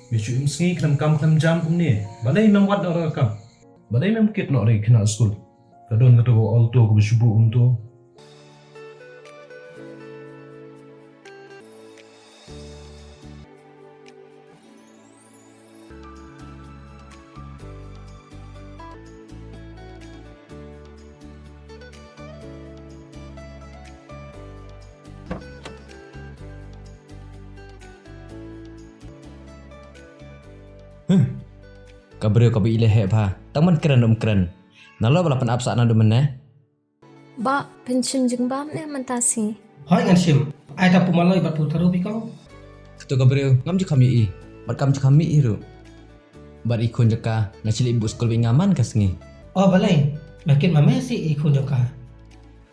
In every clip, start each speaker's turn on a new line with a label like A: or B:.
A: Bicu imski klam jam ni. Balai mem wat orang kam. Balai mem kit nak ri kena school. Kadon kata all tu ko bishubu tu.
B: Kabrio kabi ile he pha tangman keren. Nalo balapan apsa na dumen ne.
C: Ba pension jengbam ne mantasi.
D: Hoi ngan sim. Ai ta pumaloi bat putaru bikau.
B: Ketu kabrio ngam ju kami i. Bat kam ju kami i ru. Bat ikun jeka na cili ibu skol bi ngaman kasngi.
D: Oh balai. Makin mame si ikun joka.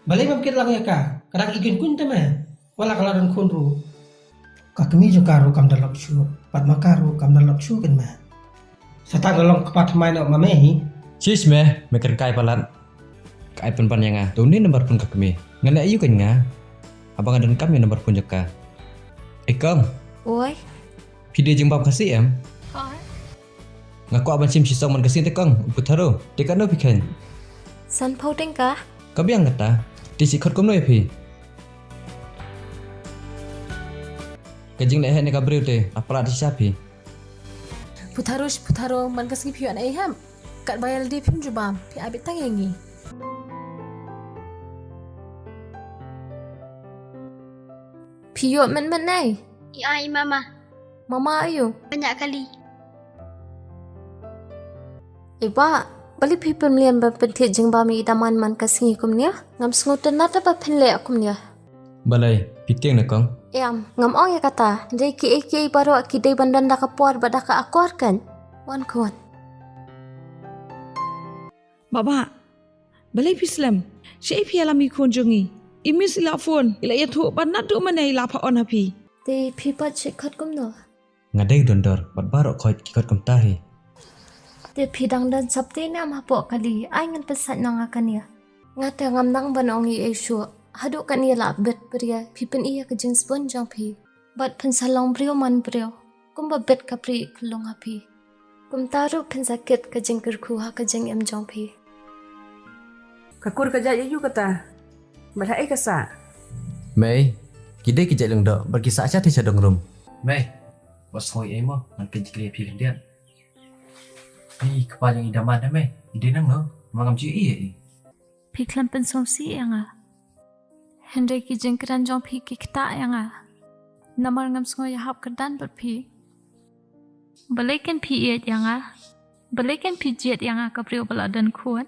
D: Balai makin lang ka. Kadang ikun kun tama. Wala kalaran kun ru. Kakmi joka ru kam dalap syu. Pat makaru kam dalap syu kan ma. Sata golong kepat main nak mame hi.
B: Sis me meker kai palat. Kai pan yang nga. Tu ni nomor pun kakmi. Ngana ayu kan nga. Abang adan kami nomor pun jeka. Kang.
C: Oi.
B: Video jengbam kasih em.
C: Hai.
B: Ngaku abang sim sisong man kasih te kang. Putaro. Tekan no pikan.
C: San phau teng ka.
B: Kabi ang ngata. Di sikot kom no pi. Kajing lehe ne kabrio te. Apala di sapi.
E: Putaro man kasih pion ai ham. Kat bayal di pim jubam. Pi abit tangengi.
C: Piyo men nai.
F: Ya, Mama.
C: Mama ayo.
F: Banyak kali.
C: Iba bali pi pemlian ba pentit jengbam i daman man kasingi kumnya. Ngam sngoten nata ba penle akumnya.
B: Balai. Piting na kang.
C: Yam, ngam ong ya kata, dai ki baru ki dai bandan da kapuar ba da ka akuar kan. Wan kuan.
G: Baba, balai pislam. Syai pi alami kunjungi. Imis ila phone, ila ya thu ban nat du manai la pha on hapi.
C: Dai pi pat chekhat kum no.
B: Ngadai dondor. Bat barok khoi kikot kom tahi.
C: Dai pi dang dan sabte na ma po kali, ai ngan pesat nang akan ya. Ngata ngam nang ban ong i shu. Haduk kan ia la bet pria, pi pen ia ke jenis pun jang pi. Bat pen salong brio man brio. Kum ba bet kapri kelong hapi. Kum taru pen sakit ke jeng kerku ha ke jeng em jang pi.
H: Kakur kerja you kata. Berhai kasa.
B: Mei. Kidai kijak leng dok. Berkisah aja ti sadong rum.
A: Mei. Bos hoi emo man kejikli pi kendian. Pi kepala yang idaman dah mei. Ide nang no. Mangam ci i.
C: Pi klam pen somsi yang ah. Hendai ki jeng keran jang pi ki kita yang ah. Namar ngam sngo ya hap kerdan ber pi. Balaikan pi iet yang ah. Balaikan pi jet yang ah kaprio baladan kuat.